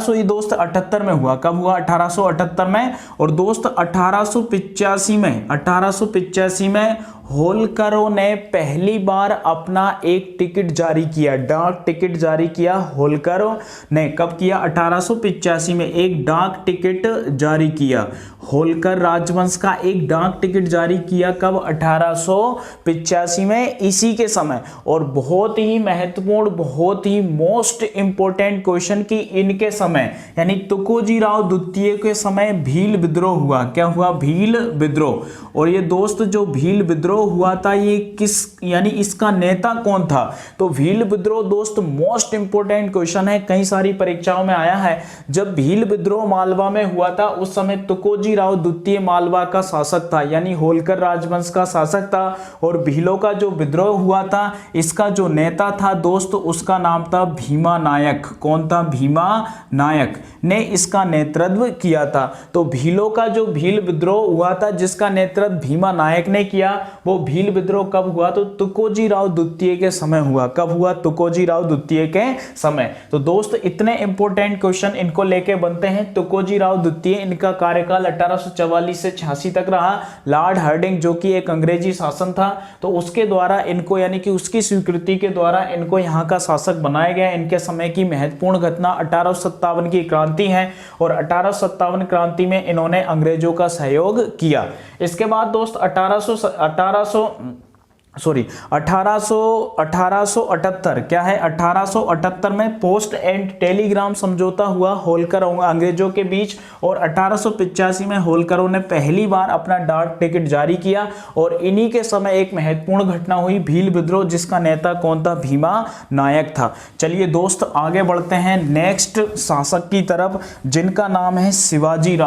ही दोस्त 78 में हुआ। कब हुआ? 1878 में। और दोस्त 1885 में होलकरों ने पहली बार अपना एक टिकट जारी किया, डाक टिकट जारी किया होलकरों ने। कब किया? 1885 में एक डाक टिकट जारी किया। होलकर राजवंश का एक डाक टिकट जारी किया। कब? 1885 में, इसी के समय। और बहुत ही महत्वपूर्ण, बहुत ही मोस्ट इंपोर्टेंट क्वेश्चन कि इनके समय यानी तुकोजी राव द्वितीय के समय भील विद्रोह हुआ। क्या हुआ? भील विद्रोह। और ये दोस्त जो भील विद्रोह हुआ था, ये किस यानी इसका नेता कौन था? तो भील विद्रोह दोस्त मोस्ट इंपोर्टेंट क्वेश्चन है, कई सारी परीक्षाओं में आया है। जब भील विद्रोह मालवा में हुआ था उस समय तुकोजी राव द्वितीय मालवा का शासक था, यानी होलकर राजवंश का शासक था। और भीलों का जो विद्रोह हुआ था, इसका जो नेता था दोस्त, उसका नाम था भीमा नायक। कौन था? भीमा नायक ने इसका नेतृत्व किया था। तो भीलों का जो भील विद्रोह हुआ था जिसका नेतृत्व भीमा नायक ने किया, वो भील विद्रोह कब हुआ? तो तुकोजी राव द्वितीय के समय हुआ। कब हुआ? तुकोजी राव द्वितीय के समय। तो दोस्त इतने इंपॉर्टेंट क्वेश्चन इनको लेके बनते हैं। तुकोजी राव द्वितीय, इनका कार्यकाल 1844 से 86 तक रहा। लॉर्ड हार्डिंग जो कि एक अंग्रेजी शासन था, तो उसके द्वारा इनको यानी कि उसकी स्वीकृति के द्वारा इनको यहाँ का शासक बनाया गया। इनके समय की महत्वपूर्ण घटना 1857 की क्रांति है, और 1857 क्रांति में इन्होंने अंग्रेजों का सहयोग किया। इसके बाद दोस्त 1878 क्या है? 1878 में पोस्ट एंड टेलीग्राम समझौता हुआ होलकर और अंग्रेजों के बीच। और 1885 में होलकरों ने पहली बार अपना डाक टिकट जारी किया। और इन्हीं के समय एक महत्वपूर्ण घटना हुई, भील विद्रोह, जिसका नेता कौन था? भीमा नायक था। चलिए दोस्त आगे बढ़ते हैं नेक्स्ट शासक की तरफ, जिनका नाम है शिवाजी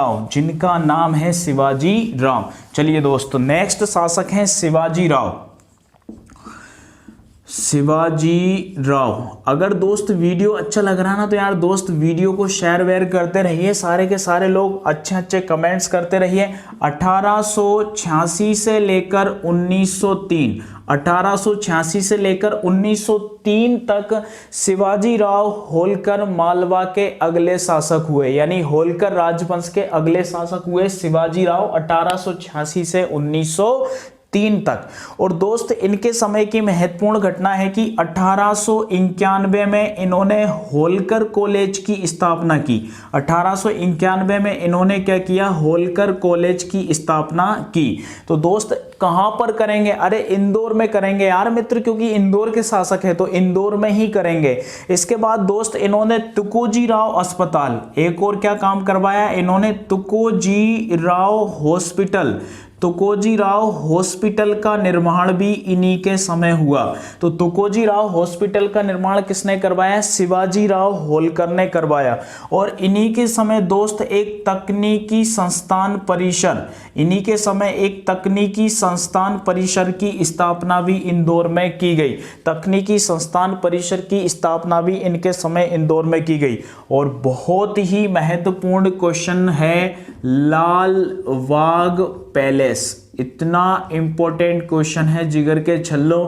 राव। चलिए दोस्त नेक्स्ट शासक हैं शिवाजी राव। अगर दोस्त वीडियो अच्छा लग रहा है ना, तो यार दोस्त वीडियो को शेयर वेयर करते रहिए, सारे के सारे लोग अच्छे कमेंट्स करते रहिए। 1886 से लेकर 1903 तक शिवाजी राव होलकर मालवा के अगले शासक हुए, यानी होलकर राजवंश के अगले शासक हुए शिवाजी राव 1886 से 1903 तक। और दोस्त इनके समय की महत्वपूर्ण घटना है कि 1891 में इन्होंने होलकर कॉलेज की स्थापना की। 1891 में इन्होंने क्या किया? होलकर कॉलेज की स्थापना की। तो दोस्त कहां पर करेंगे? अरे इंदौर में करेंगे यार मित्र, क्योंकि इंदौर के शासक है तो इंदौर में ही करेंगे। इसके बाद दोस्त इन्होंने तुकोजी राव अस्पताल, एक और क्या काम करवाया इन्होंने? तुकोजी राव हॉस्पिटल का निर्माण भी इन्हीं के समय हुआ। तो तुकोजी राव हॉस्पिटल का निर्माण किसने करवाया? शिवाजी राव होलकर ने करवाया। और इन्हीं के समय दोस्त एक तकनीकी संस्थान परिसर की स्थापना भी इंदौर में की गई। तकनीकी संस्थान परिसर की स्थापना भी इनके समय इंदौर में की गई। और बहुत ही महत्वपूर्ण क्वेश्चन है लाल बाग पैलेस। इतना इंपॉर्टेंट क्वेश्चन है जिगर के छल्लों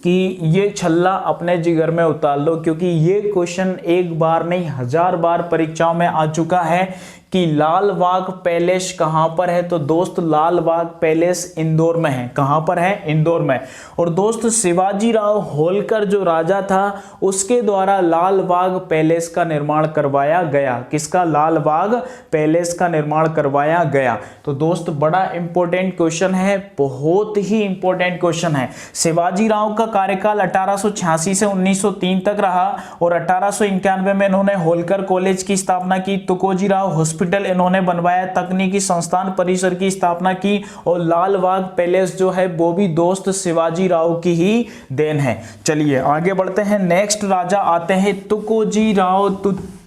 कि ये छल्ला अपने जिगर में उतार लो, क्योंकि ये क्वेश्चन एक बार नहीं 1000 बार परीक्षाओं में आ चुका है कि लाल बाग पैलेस कहां पर है, तो दोस्त लाल बाग पैलेस इंदौर में है। कहां पर है? इंदौर में। और दोस्त शिवाजी राव होलकर जो राजा था उसके द्वारा लाल बाग पैलेस का निर्माण करवाया गया। किसका? लाल बाग पैलेस का निर्माण करवाया गया। तो दोस्त बड़ा इंपॉर्टेंट क्वेश्चन है, बहुत ही इंपॉर्टेंट क्वेश्चन है। शिवाजी राव का कार्यकाल 1886 से 1903 तक रहा और 1891 में इन्होंने होलकर कॉलेज की स्थापना की, तुकोजी राव हॉस्पिटल इन्होंने बनवाया, तकनीकी संस्थान परिसर की स्थापना की और लाल बाग पैलेस जो है वो भी दोस्त शिवाजी राव की ही देन है। चलिए आगे बढ़ते हैं। नेक्स्ट राजा आते हैं तुकोजी राव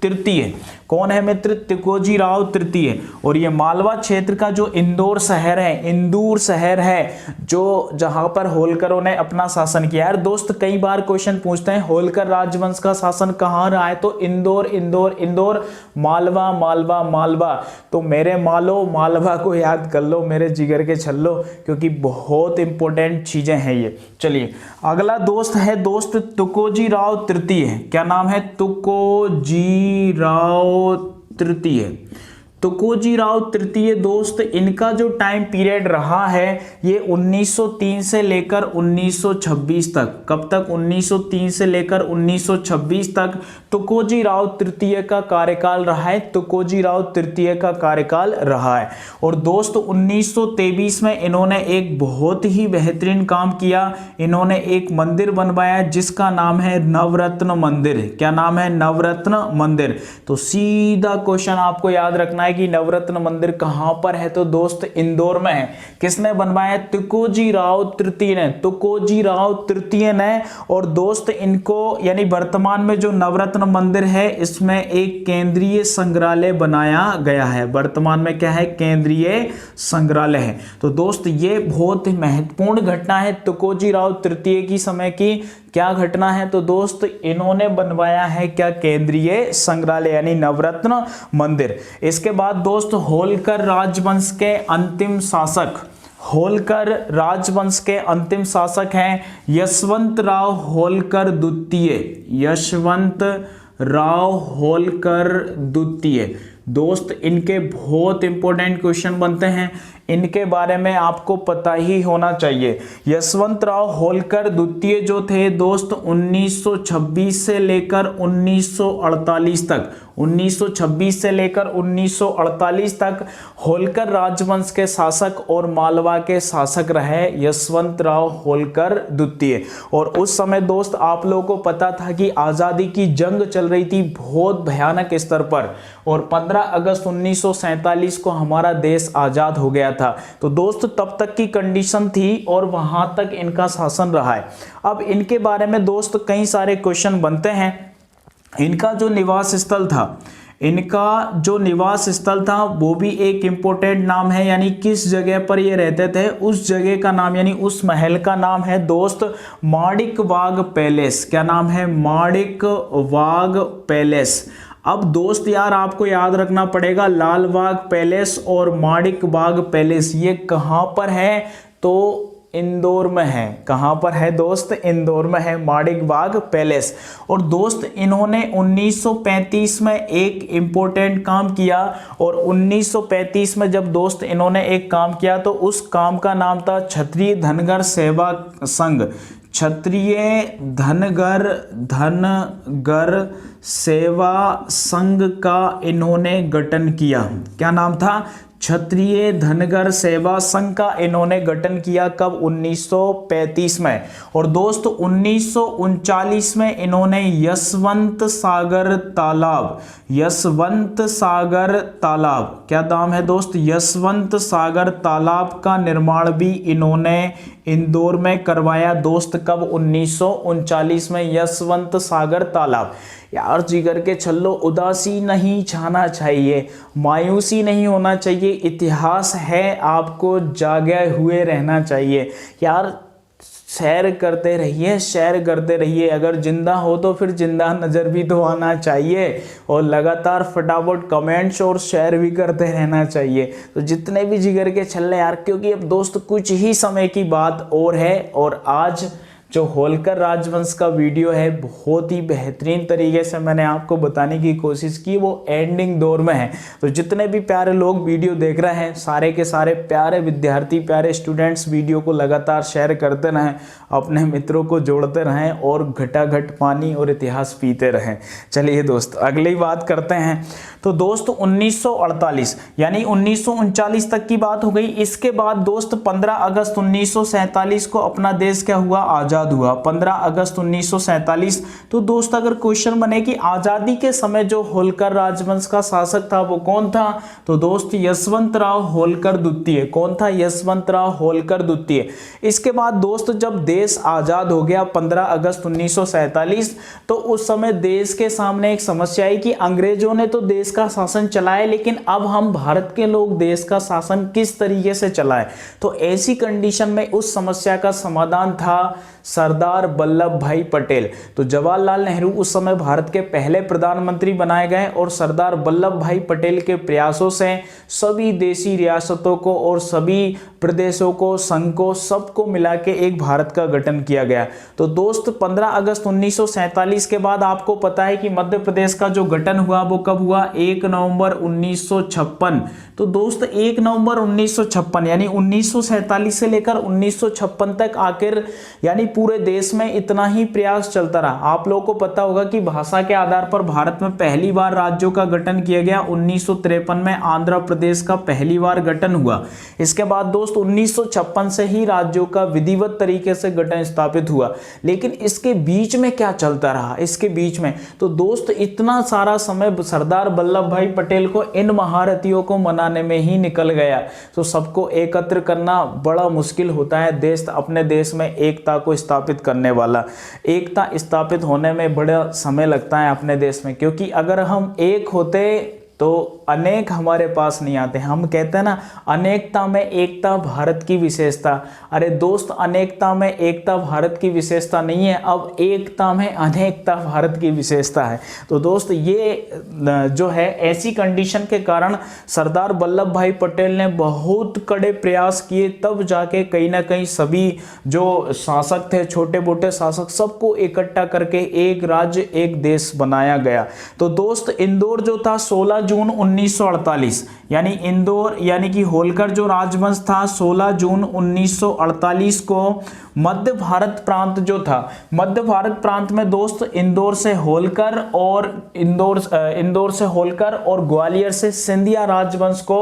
तृतीय। कौन है मित्र? तुकोजी राव तृतीय। और ये मालवा क्षेत्र का जो इंदौर शहर है, इंदौर शहर है जो जहां पर होलकरों ने अपना शासन किया। यार दोस्त कई बार क्वेश्चन पूछते हैं होलकर राजवंश का शासन कहां रहा है, तो इंदौर इंदौर इंदौर, मालवा मालवा मालवा। तो मेरे मालो मालवा को याद कर लो मेरे जिगर के छल्लो, क्योंकि बहुत इंपॉर्टेंट चीजें हैं ये। चलिए अगला दोस्त है दोस्त तुकोजी राव तृतीय। क्या नाम है? तुकोजी राव तृतीय। तुकोजी राव तृतीय दोस्त, इनका जो टाइम पीरियड रहा है ये 1903 से लेकर 1926 तक। कब तक? 1903 से लेकर 1926 तक तुकोजी राव तृतीय का कार्यकाल रहा है। तुकोजी राव तृतीय का कार्यकाल रहा है। और दोस्त 1923 में इन्होंने एक बहुत ही बेहतरीन काम किया। इन्होंने एक मंदिर बनवाया जिसका नाम है नवरत्न मंदिर। क्या नाम है? नवरत्न मंदिर। तो सीधा क्वेश्चन आपको याद रखना है कि नवरत्न मंदिर कहां पर है, तो दोस्त इंदौर में है। किसने बनवाया? तुकोजी राव तृतीय ने। तुकोजी राव तृतीय ने। और दोस्त इनको यानी वर्तमान में जो नवरत्न मंदिर है इसमें एक केंद्रीय संग्रहालय बनाया गया है। वर्तमान में क्या है? केंद्रीय संग्रहालय है। तो दोस्त ये बहुत महत्वपूर्ण घटना है तुकोजी राव तृतीय की समय की। क्या घटना है? तो दोस्त इन्होंने बनवाया है क्या? केंद्रीय संग्रहालय यानी नवरत्न मंदिर। इसके बाद दोस्त होलकर राजवंश के अंतिम शासक, होलकर राजवंश के अंतिम शासक हैं यशवंत राव होलकर द्वितीय। यशवंत राव होलकर द्वितीय। दोस्त इनके बहुत इंपॉर्टेंट क्वेश्चन बनते हैं, इनके बारे में आपको पता ही होना चाहिए। यशवंत राव होलकर द्वितीय जो थे दोस्त 1926 से लेकर 1948 तक, 1926 से लेकर 1948 तक होलकर राजवंश के शासक और मालवा के शासक रहे यशवंत राव होलकर द्वितीय। और उस समय दोस्त आप लोगों को पता था कि आज़ादी की जंग चल रही थी बहुत भयानक स्तर पर, और 15 अगस्त 1947 को हमारा देश आज़ाद हो गया था। तो दोस्त तब तक की कंडीशन थी और वहां तक इनका शासन रहा है। अब इनके बारे में दोस्त कई सारे क्वेश्चन बनते हैं। इनका जो निवास स्थल था, इनका जो निवास स्थल था वो भी एक इंपॉर्टेंट नाम है, यानी किस जगह पर ये रहते थे उस जगह का नाम यानी उस महल का नाम है दोस्त माणिक बाग पैलेस। क्या नाम है? माणिक बाग पैलेस। अब दोस्त यार आपको याद रखना पड़ेगा लाल बाग पैलेस और माणिक बाग पैलेस ये कहां पर है, तो इंदौर में है। कहां पर है दोस्त? इंदौर में है माणिक बाग पैलेस। और दोस्त इन्होंने 1935 में एक इंपॉर्टेंट काम किया, और 1935 में जब दोस्त इन्होंने एक काम किया तो उस काम का नाम था क्षत्रिय धनगर सेवा संघ। क्षत्रिय धनगर सेवा संघ का इन्होंने गठन किया। क्या नाम था? क्षत्रिय धनगर सेवा संघ का इन्होंने गठन किया। कब? 1935 में। और दोस्त 1939 में इन्होंने यशवंत सागर तालाब, यशवंत सागर तालाब, क्या नाम है दोस्त? यशवंत सागर तालाब का निर्माण भी इन्होंने इंदौर में करवाया दोस्त। कब? 1939 में यशवंत सागर तालाब। यार जिगर के छल्लो उदासी नहीं छाना चाहिए, मायूसी नहीं होना चाहिए, इतिहास है आपको जागे हुए रहना चाहिए। यार सैर करते रहिए, सैर करते रहिए, अगर जिंदा हो तो फिर जिंदा नज़र भी तो आना चाहिए, और लगातार फटाफट कमेंट्स और शेयर भी करते रहना चाहिए। तो जितने भी जिगर के छल्ले यार, क्योंकि अब दोस्त कुछ ही समय की बात और है, और आज जो होलकर राजवंश का वीडियो है बहुत ही बेहतरीन तरीके से मैंने आपको बताने की कोशिश की, वो एंडिंग दौर में है। तो जितने भी प्यारे लोग वीडियो देख रहे हैं, सारे के सारे प्यारे विद्यार्थी, प्यारे स्टूडेंट्स वीडियो को लगातार शेयर करते रहें, अपने मित्रों को जोड़ते रहें और घटाघट पानी और इतिहास पीते रहें। चलिए दोस्त अगली बात करते हैं। तो दोस्त 1948 यानी 1939 तक की बात हो गई। इसके बाद दोस्त 15 अगस्त 1947 को अपना देश क्या हुआ, आजाद हुआ। 15 अगस्त 1947। तो दोस्त अगर क्वेश्चन बने कि आजादी के समय जो होलकर राजवंश का शासक था वो कौन था, तो दोस्त यशवंतराव होलकर द्वितीय। कौन था, यशवंतराव होलकर द्वितीय। इसके बाद दोस्त जब देश आजाद हो गया 15 अगस्त 1947, तो उस समय देश के सामने एक समस्या आई कि अंग्रेजों ने तो देश का शासन चलाया, लेकिन अब हम भारत के लोग देश का शासन किस तरीके से चलाएं। तो ऐसी कंडीशन में उस समस्या का समाधान था सरदार वल्लभ भाई पटेल। तो जवाहरलाल नेहरू उस समय भारत के पहले प्रधानमंत्री बनाए गए और सरदार वल्लभ भाई पटेल के प्रयासों से सभी देशी रियासतों को और सभी प्रदेशों को, संघ को, सबको मिला के एक भारत का गठन किया गया। तो दोस्त 15 अगस्त 1947 के बाद आपको पता है कि मध्य प्रदेश का जो गठन हुआ वो कब हुआ, 1 नवंबर 1956। तो दोस्त 1 नवंबर 1956 यानी 1947 से लेकर 1956 तक आखिर यानी पूरे देश में इतना ही प्रयास चलता रहा। आप लोगों को पता होगा कि भाषा के आधार पर भारत में पहली बार राज्यों का गठन किया गया। 1953 में आंध्र प्रदेश का पहली बार गठन हुआ। इसके बाद दोस्त 1956 से ही राज्यों का विधिवत तरीके से गठन स्थापित हुआ। लेकिन इसके बीच में क्या चलता रहा, इसके बीच में तो दोस्त इतना सारा समय सरदार वल्लभ भाई पटेल को इन महारथियों को मनाने में ही निकल गया। तो सबको एकत्र करना बड़ा मुश्किल होता है। देश अपने देश में एकता को स्थापित करने वाला, एकता स्थापित होने में बड़ा समय लगता है अपने देश में, क्योंकि अगर हम एक होते तो अनेक हमारे पास नहीं आते। हम कहते हैं ना, अनेकता में एकता भारत की विशेषता। अरे दोस्त, अनेकता में एकता भारत की विशेषता नहीं है, अब एकता में अनेकता भारत की विशेषता है। तो दोस्त ये जो है ऐसी कंडीशन के कारण सरदार वल्लभ भाई पटेल ने बहुत कड़े प्रयास किए, तब जाके कहीं ना कहीं सभी जो शासक थे, छोटे मोटे शासक, सबको इकट्ठा करके एक राज्य, एक देश बनाया गया। तो दोस्त इंदौर जो था 16 जून 1948 यानी इंदौर यानी कि होलकर जो राजवंश था 16 जून 1948 को मध्य भारत प्रांत जो था, मध्य भारत प्रांत में दोस्त इंदौर से होलकर और इंदौर से होलकर और ग्वालियर से सिंधिया राजवंश को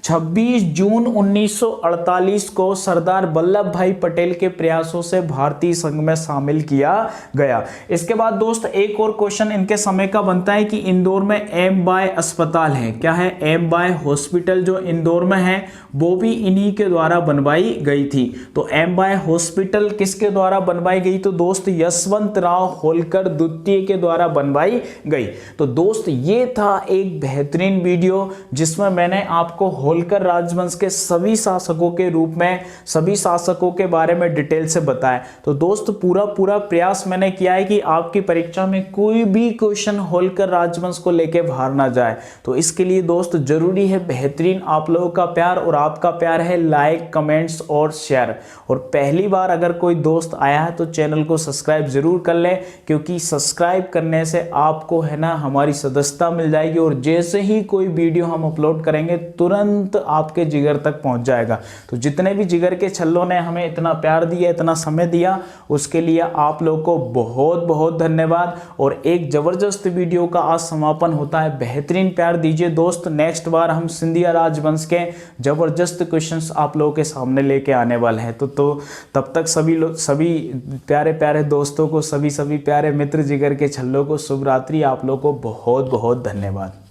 26 जून 1948 को सरदार वल्लभ भाई पटेल के प्रयासों से भारतीय संघ में शामिल किया गया। इसके बाद दोस्त एक और क्वेश्चन इनके समय का बनता है कि इंदौर में एम बाय अस्पताल है। क्या है, एम बाय हॉस्पिटल जो इंदौर में है वो भी इन्हीं के द्वारा बनवाई गई थी। तो एम बाय हॉस्पिटल किसके द्वारा बनवाई गई, तो दोस्त यशवंतराव होलकर द्वितीय के द्वारा बनवाई गई। तो दोस्त ये था एक बेहतरीन वीडियो जिसमें मैंने आपको होलकर राजवंश के सभी शासकों के रूप में, सभी शासकों के बारे में डिटेल से बताया। तो दोस्त पूरा प्रयास मैंने किया है कि आपकी परीक्षा में कोई भी क्वेश्चन होलकर राजवंश को लेके बाहर ना जाए। तो इसके लिए दोस्त जरूरी है बेहतरीन आप लोगों का प्यार, और आपका प्यार है लाइक, कमेंट्स और शेयर। और पहली बार अगर कोई दोस्त आया है तो चैनल को सब्सक्राइब जरूर कर ले, क्योंकि सब्सक्राइब करने से आपको है ना हमारी सदस्यता मिल जाएगी, और जैसे ही कोई वीडियो हम अपलोड करेंगे तुरंत आपके जिगर तक पहुंच जाएगा। तो जितने भी जिगर के छल्लों ने हमें इतना प्यार दिया, इतना समय दिया, उसके लिए आप लोगों को बहुत बहुत धन्यवाद। और एक जबरदस्त वीडियो का आज समापन होता है, बेहतरीन प्यार दीजिए दोस्त। नेक्स्ट बार हम सिंधिया राजवंश के जबरदस्त क्वेश्चंस आप लोगों के सामने लेके आने वाले हैं। तो तब तक सभी प्यारे प्यारे दोस्तों को, सभी प्यारे मित्र जिगर के छल्लों को शुभ रात्रि। आप लोगों को बहुत बहुत धन्यवाद।